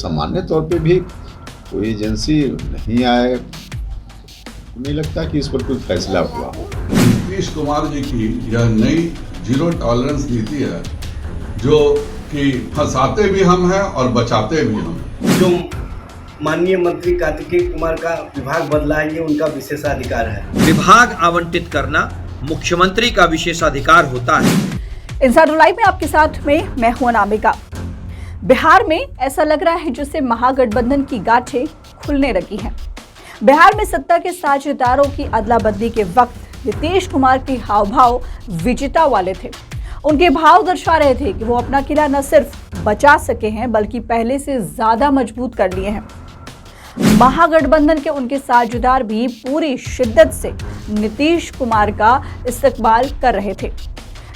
सामान्य तौर पे भी कोई एजेंसी नहीं आए, नहीं लगता कि इस पर कोई फैसला हुआ हो। नीतीश कुमार जी की यह नई जीरो टॉलरेंस नीति है, जो कि फंसाते भी हम हैं और बचाते भी हम हैं। जो माननीय मंत्री कार्तिकेय कुमार का विभाग बदला है, ये उनका विशेषाधिकार है। विभाग आवंटित करना मुख्यमंत्री का विशेषाधिकार होता है। इंसाइडर लाइव में आपके साथ में मैं हूं अनामिका। बिहार में ऐसा लग रहा है जैसे महागठबंधन की गांठें खुलने लगी हैं। बिहार में सत्ता के साझेदारों की अदला बदली के वक्त नीतीश कुमार के हाव भाव विजेता वाले थे। उनके भाव दर्शा रहे थे कि वो अपना किला न सिर्फ बचा सके हैं बल्कि पहले से ज्यादा मजबूत कर लिए हैं। महागठबंधन के उनके साझेदार भी पूरी शिद्दत से नीतीश कुमार का इस्तकबाल कर रहे थे,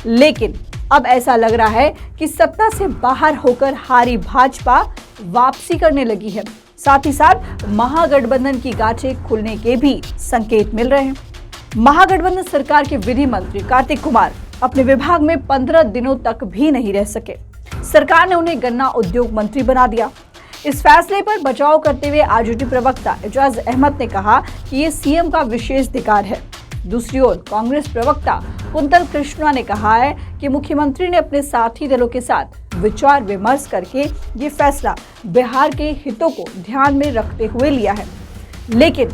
लेकिन अब ऐसा लग रहा है कि सत्ता से बाहर होकर हारी भाजपा वापसी करने लगी है। साथ ही साथ महागठबंधन की गांठें खुलने के भी संकेत मिल रहे हैं। महागठबंधन सरकार के विधि मंत्री कार्तिक कुमार अपने विभाग में 15 दिनों तक भी नहीं रह सके। सरकार ने उन्हें गन्ना उद्योग मंत्री बना दिया। इस फैसले पर बचाव करते हुए आरजेडी प्रवक्ता एजाज अहमद ने कहा कि ये सीएम का विशेषाधिकार है। दूसरी ओर कांग्रेस प्रवक्ता कुंतल कृष्णा ने कहा है कि मुख्यमंत्री ने अपने साथी दलों के साथ विचार विमर्श करके ये फैसला बिहार के हितों को ध्यान में रखते हुए लिया है। लेकिन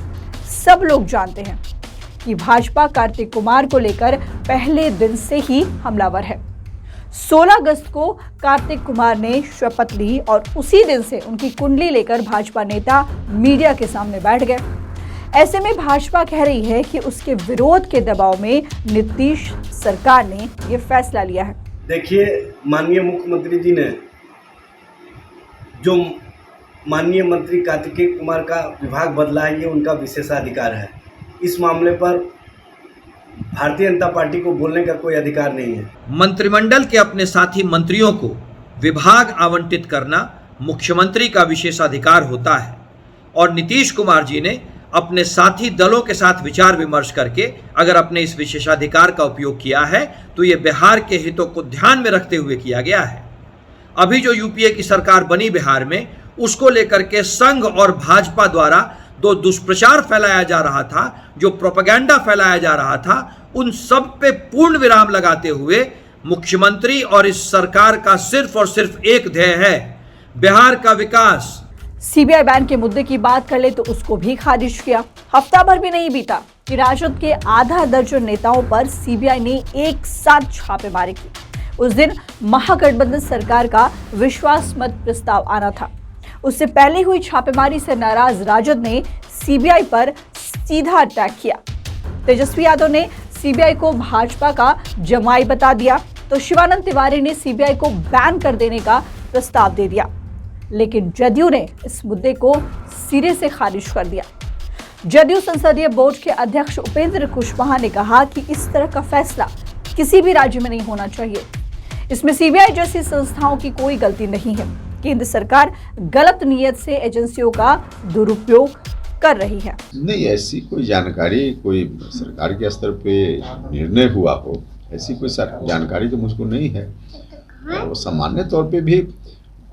सब लोग जानते हैं कि भाजपा कार्तिक कुमार को लेकर पहले दिन से ही हमलावर है। 16 अगस्त को कार्तिक कुमार ने शपथ ली और उसी दिन से उनकी कुंडली लेकर भाजपा नेता मीडिया के सामने बैठ गए। ऐसे में भाजपा कह रही है कि उसके विरोध के दबाव में नीतीश सरकार ने यह फैसला लिया है। देखिए, माननीय मुख्यमंत्री जी ने जो माननीय मंत्री कार्तिकेय कुमार का विभाग बदला है, ये उनका विशेषाधिकार है। इस मामले पर भारतीय जनता पार्टी को बोलने का कोई अधिकार नहीं है। मंत्रिमंडल के अपने साथी मंत्रियों को विभाग आवंटित करना मुख्यमंत्री का विशेषाधिकार होता है और नीतीश कुमार जी ने अपने साथी दलों के साथ विचार विमर्श करके अगर अपने इस विशेषाधिकार का उपयोग किया है तो ये बिहार के हितों को ध्यान में रखते हुए किया गया है। अभी जो यूपीए की सरकार बनी बिहार में, उसको लेकर के संघ और भाजपा द्वारा जो दुष्प्रचार फैलाया जा रहा था, जो प्रोपेगेंडा फैलाया जा रहा था, उन सब पे पूर्ण विराम लगाते हुए मुख्यमंत्री और इस सरकार का सिर्फ और सिर्फ एक ध्येय है, बिहार का विकास। सीबीआई बैन के मुद्दे की बात कर ले तो उसको भी खारिज किया। हफ्ता भर भी नहीं बीता कि राजद के आधा दर्जन नेताओं पर सीबीआई ने एक साथ छापेमारी की। उस दिन महागठबंधन सरकार का विश्वास मत प्रस्ताव आना था। उससे पहले हुई छापेमारी से नाराज राजद ने सीबीआई पर सीधा अटैक किया। तेजस्वी यादव ने सीबीआई को भाजपा का जमाई बता दिया तो शिवानंद तिवारी ने सीबीआई को बैन कर देने का प्रस्ताव दे दिया, लेकिन जदयू ने इस मुद्दे को सिरे से खारिज कर दिया। जदयू संसदीय बोर्ड के अध्यक्ष उपेंद्र कुशवाहा ने कहा कि इस तरह का फैसला किसी भी राज्य में नहीं होना चाहिए। इसमें सीबीआई जैसी संस्थाओं की कोई गलती नहीं है। केंद्र सरकार गलत नीयत से एजेंसियों का दुरुपयोग कर रही है। नहीं, ऐसी कोई जानकारी कोई सरकार के स्तर पे निर्णय हुआ हो, ऐसी कोई जानकारी तो मुझको नहीं है। और सामान्य तौर पे भी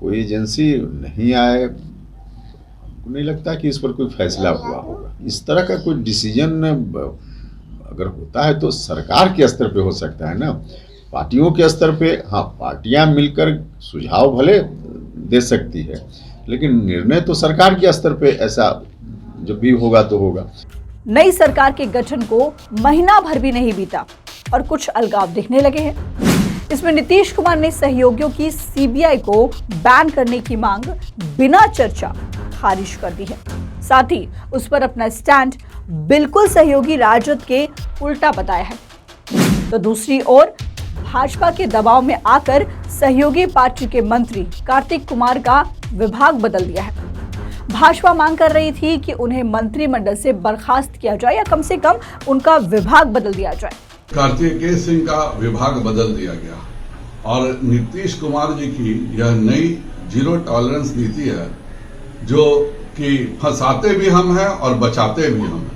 कोई एजेंसी नहीं आए, नहीं लगता कि इस पर कोई फैसला हुआ होगा। इस तरह का कोई डिसीजन अगर होता है तो सरकार के स्तर पे हो सकता है ना, पार्टियों के स्तर पे। हाँ, पार्टियां मिलकर सुझाव भले दे सकती है, लेकिन निर्णय तो सरकार के स्तर पे ऐसा जब भी होगा तो होगा। नई सरकार के गठन को महीना भर भी नहीं बीता और कुछ अलगाव दिखने लगे हैं। इसमें नीतीश कुमार ने सहयोगियों की सीबीआई को बैन करने की मांग बिना चर्चा खारिज कर दी है। साथ ही उस पर अपना स्टैंड बिल्कुल सहयोगी राजद के उल्टा बताया है। तो दूसरी ओर भाजपा के दबाव में आकर सहयोगी पार्टी के मंत्री कार्तिक कुमार का विभाग बदल दिया है। भाजपा मांग कर रही थी कि उन्हें मंत्रिमंडल से बर्खास्त किया जाए या कम से कम उनका विभाग बदल दिया जाए। कार्तिकेय सिंह का विभाग बदल दिया गया और नीतीश कुमार जी की यह नई जीरो टॉलरेंस नीति है, जो कि फंसाते भी हम हैं और बचाते भी हम हैं।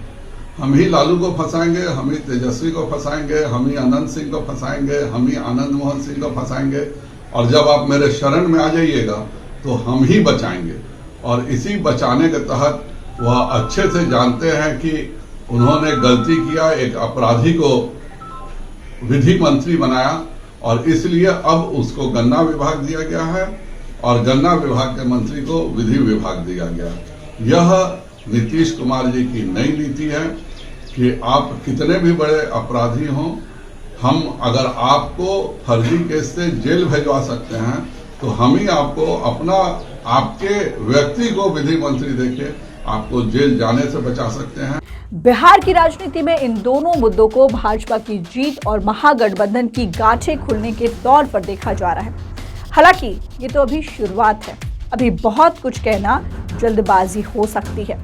हम ही लालू को फंसाएंगे, हम ही तेजस्वी को फंसाएंगे, हम ही अनंत सिंह को फंसाएंगे, हम ही आनंद मोहन सिंह को फंसाएंगे, और जब आप मेरे शरण में आ जाइएगा तो हम ही बचाएंगे। और इसी बचाने के तहत वह अच्छे से जानते हैं कि उन्होंने गलती किया, एक अपराधी को विधि मंत्री बनाया और इसलिए अब उसको गन्ना विभाग दिया गया है और गन्ना विभाग के मंत्री को विधि विभाग दिया गया। यह नीतीश कुमार जी की नई नीति है कि आप कितने भी बड़े अपराधी हों, हम अगर आपको फर्जी केस से जेल भिजवा सकते हैं तो हम ही आपको आपके व्यक्ति को विधि मंत्री देके आपको जेल जाने से बचा सकते हैं। बिहार की राजनीति में इन दोनों मुद्दों को भाजपा की जीत और महागठबंधन की गांठें खुलने के तौर पर देखा जा रहा है। हालांकि ये तो अभी शुरुआत है, अभी बहुत कुछ कहना जल्दबाजी हो सकती है।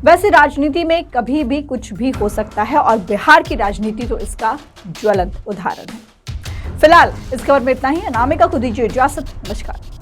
वैसे राजनीति में कभी भी कुछ भी हो सकता है और बिहार की राजनीति तो इसका ज्वलंत उदाहरण है। फिलहाल इस खबर में इतना ही। अनामिका को दीजिए इजाजत। नमस्कार।